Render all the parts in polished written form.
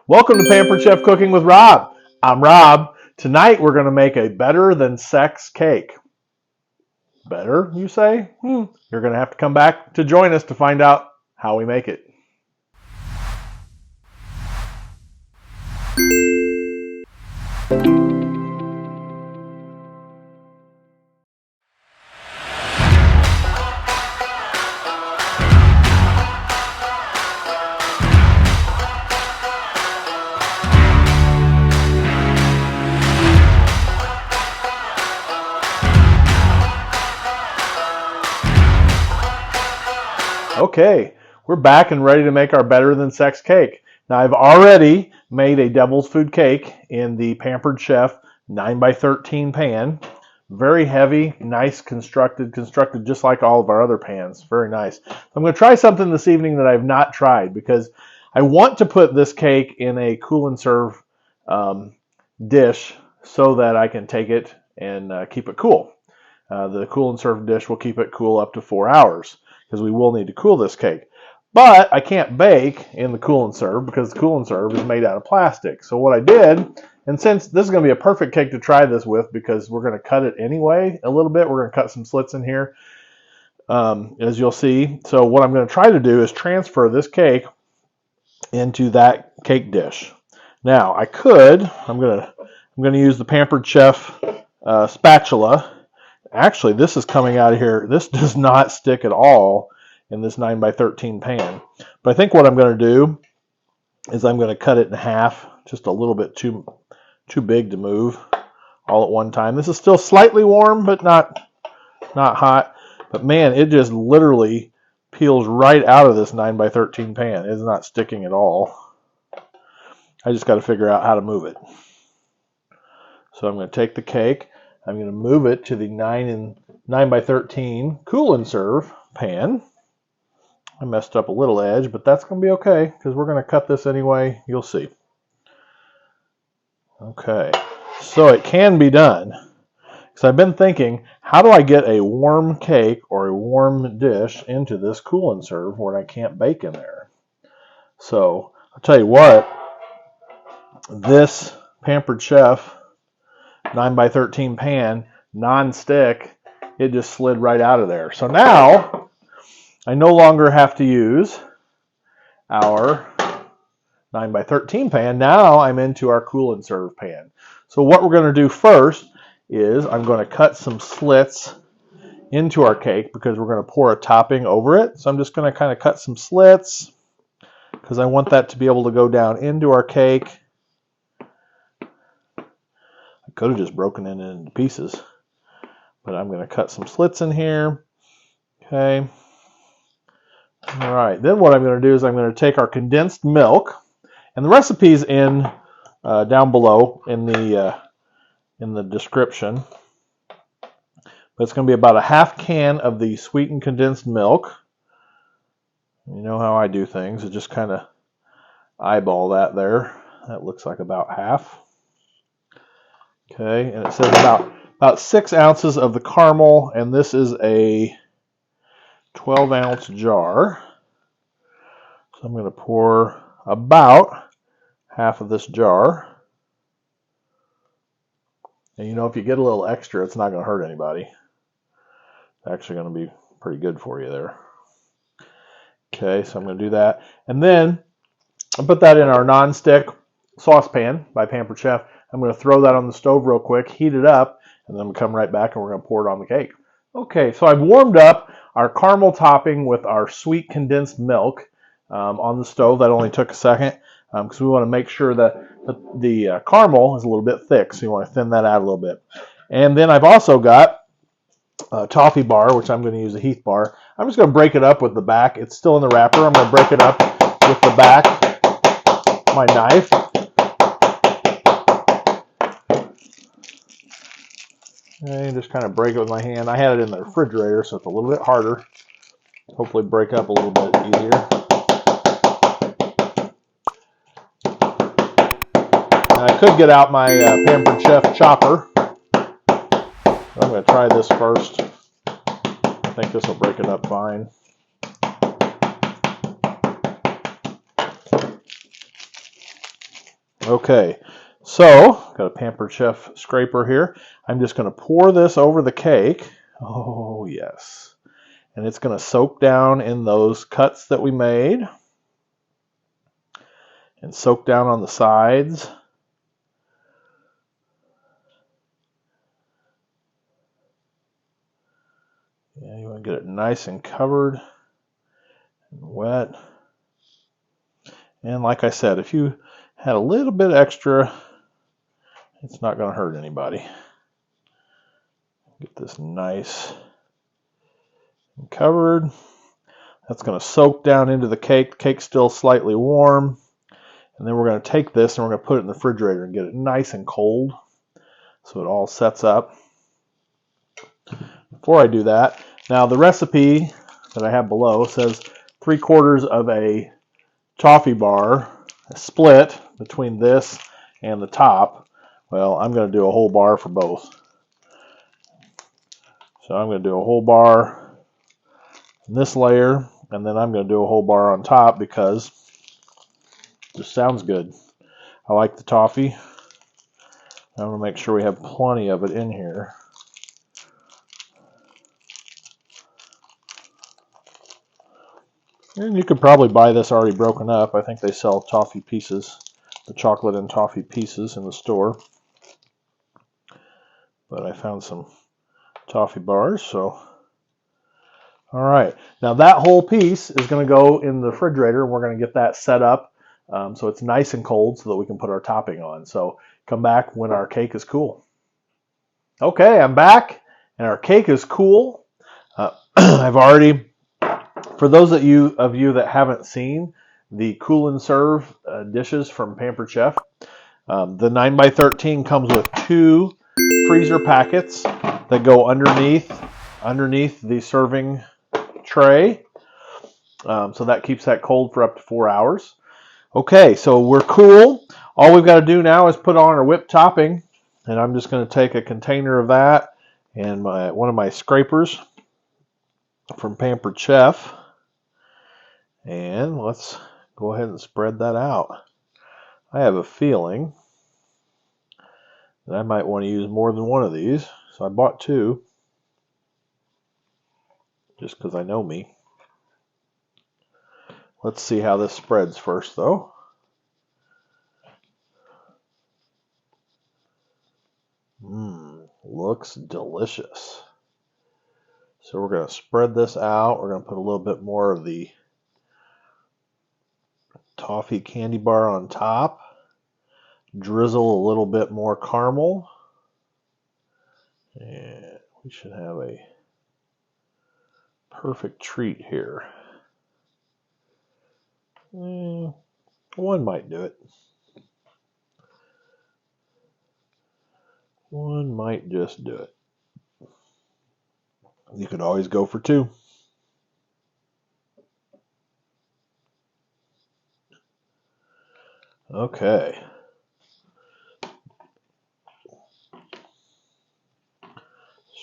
Welcome to Pampered Chef Cooking with Rob. I'm Rob. Tonight we're going to make a better than sex cake. Better, you say? You're going to have to come back to join us to find out how we make it. Okay, we're back and ready to make our better than sex cake. Now I've already made a devil's food cake in the Pampered Chef 9x13 pan. Very heavy, nice, constructed just like all of our other pans. Very nice. I'm going to try something this evening that I've not tried because I want to put this cake in a cool and serve dish so that I can take it and keep it cool. The cool and serve dish will keep it cool up to 4 hours because we will need to cool this cake. But I can't bake in the cool and serve because the cool and serve is made out of plastic. So what I did, and since this is going to be a perfect cake to try this with because we're going to cut it anyway a little bit, we're going to cut some slits in here, as you'll see. So what I'm going to try to do is transfer this cake into that cake dish. Now I'm going to use the Pampered Chef spatula. Actually, this is coming out of here. This does not stick at all in this 9x13 pan. But I think what I'm going to do is I'm going to cut it in half, just a little bit too big to move all at one time. This is still slightly warm, but not hot. But man, it just literally peels right out of this 9x13 pan. It's not sticking at all. I just got to figure out how to move it. So I'm going to take the cake. I'm going to move it to the 9x13 cool and serve pan. I messed up a little edge, but that's going to be okay because we're going to cut this anyway. You'll see. Okay, so it can be done. Because I've been thinking, how do I get a warm cake or a warm dish into this cool and serve where I can't bake in there? So I'll tell you what, this Pampered Chef 9x13 pan, non-stick, it just slid right out of there. So now I no longer have to use our 9x13 pan. Now I'm into our cool and serve pan. So what we're going to do first is I'm going to cut some slits into our cake because we're going to pour a topping over it. So I'm just going to kind of cut some slits because I want that to be able to go down into our cake. Could have just broken it into pieces, but I'm going to cut some slits in here. Okay. All right. Then what I'm going to do is I'm going to take our condensed milk, and the recipe's in down below in the description. But it's going to be about a half can of the sweetened condensed milk. You know how I do things. I just kind of eyeball that there. That looks like about half. Okay, and it says about 6 ounces of the caramel, and this is a 12-ounce jar. So I'm going to pour about half of this jar. And you know, if you get a little extra, it's not going to hurt anybody. It's actually going to be pretty good for you there. Okay, so I'm going to do that. And then I'll put that in our non-stick saucepan by Pampered Chef. I'm going to throw that on the stove real quick, heat it up, and then we'll come right back and we're going to pour it on the cake. Okay, so I've warmed up our caramel topping with our sweet condensed milk on the stove. That only took a second because we want to make sure that the caramel is a little bit thick, so you want to thin that out a little bit. And then I've also got a toffee bar, which I'm going to use a Heath bar. I'm just going to break it up with the back. It's still in the wrapper. I'm going to break it up with the back, my knife. And just kind of break it with my hand. I had it in the refrigerator, so it's a little bit harder. Hopefully break up a little bit easier. And I could get out my Pampered Chef chopper. I'm going to try this first. I think this will break it up fine. Okay, so got a Pampered Chef scraper here. I'm just going to pour this over the cake. Oh, yes. And it's going to soak down in those cuts that we made and soak down on the sides. Yeah, you want to get it nice and covered and wet. And like I said, if you had a little bit extra, it's not going to hurt anybody. Get this nice and covered. That's going to soak down into the cake. The cake's still slightly warm. And then we're going to take this and we're going to put it in the refrigerator and get it nice and cold so it all sets up. Before I do that, now the recipe that I have below says 3/4 of a toffee bar, a split between this and the top. Well, I'm going to do a whole bar for both. So I'm going to do a whole bar in this layer, and then I'm going to do a whole bar on top because it just sounds good. I like the toffee. I'm going to make sure we have plenty of it in here. And you could probably buy this already broken up. I think they sell toffee pieces, the chocolate and toffee pieces in the store. But I found some toffee bars, so. All right. Now that whole piece is going to go in the refrigerator, and we're going to get that set up so it's nice and cold so that we can put our topping on. So come back when our cake is cool. Okay, I'm back, and our cake is cool. I've already, for those of you that haven't seen the cool and serve dishes from Pampered Chef, the 9x13 comes with 2 freezer packets that go underneath the serving tray. So that keeps that cold for up to 4 hours. Okay, so we're cool. All we've got to do now is put on our whipped topping, and I'm just going to take a container of that and one of my scrapers from Pampered Chef, and let's go ahead and spread that out. I have a feeling that I might want to use more than one of these, so I bought 2 just because I know me. Let's see how this spreads first, though. Looks delicious. So we're going to spread this out. We're going to put a little bit more of the toffee candy bar on top. Drizzle a little bit more caramel. And we should have a perfect treat here. One might do it. One might just do it. You could always go for 2. Okay.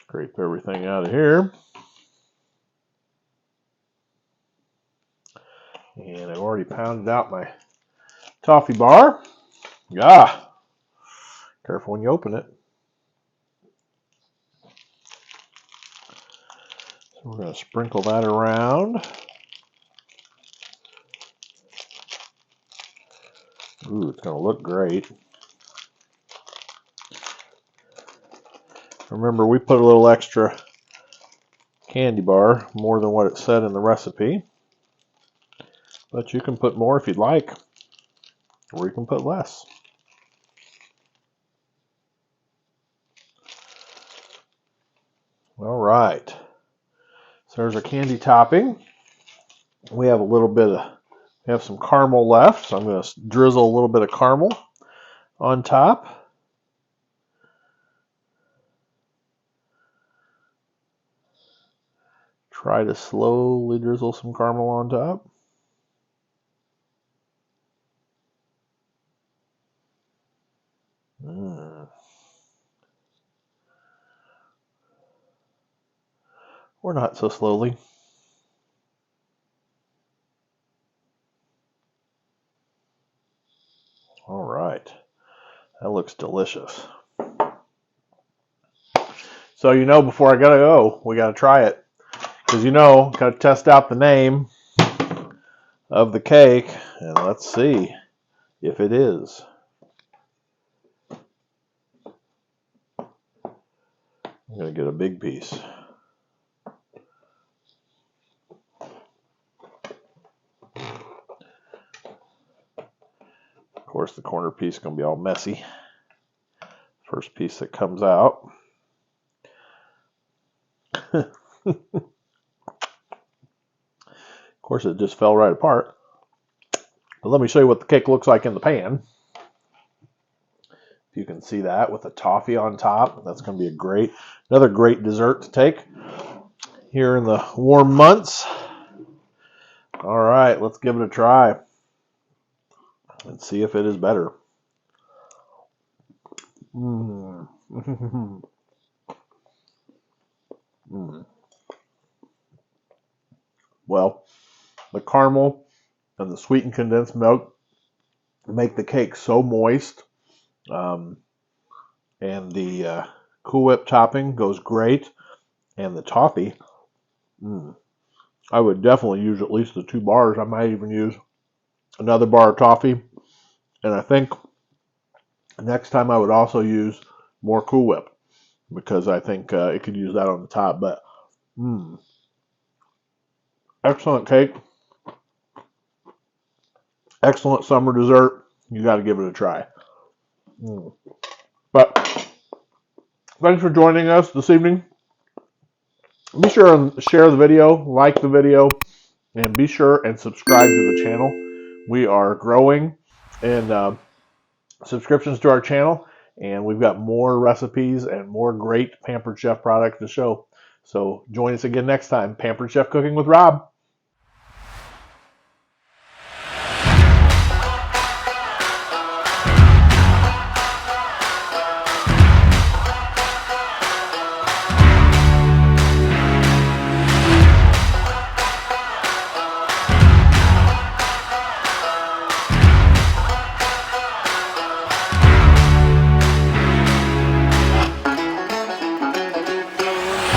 Scrape everything out of here. And I've already pounded out my toffee bar. Careful when you open it. So we're going to sprinkle that around. Ooh, it's going to look great. Remember, we put a little extra candy bar, more than what it said in the recipe. But you can put more if you'd like, or you can put less. All right. So there's our candy topping. We have some caramel left, so I'm going to drizzle a little bit of caramel on top. Try to slowly drizzle some caramel on top. Or not so slowly. All right. That looks delicious. So, before I gotta go, we gotta try it. Because, gotta test out the name of the cake. And let's see if it is. I'm gonna get a big piece. Of course, the corner piece is gonna be all messy. First piece that comes out. Of course, it just fell right apart. But let me show you what the cake looks like in the pan. If you can see that with the toffee on top, that's going to be another great dessert to take here in the warm months. All right, let's give it a try and see if it is better. Well, the caramel and the sweetened condensed milk make the cake so moist. And the Cool Whip topping goes great. And the toffee, I would definitely use at least the 2 bars. I might even use another bar of toffee. And I think next time I would also use more Cool Whip, because I think it could use that on the top. But excellent cake. Excellent summer dessert. You got to give it a try. But thanks for joining us this evening. Be sure and share the video, like the video, and be sure and subscribe to the channel. We are growing in subscriptions to our channel, and we've got more recipes and more great Pampered Chef products to show. So join us again next time. Pampered Chef Cooking with Rob.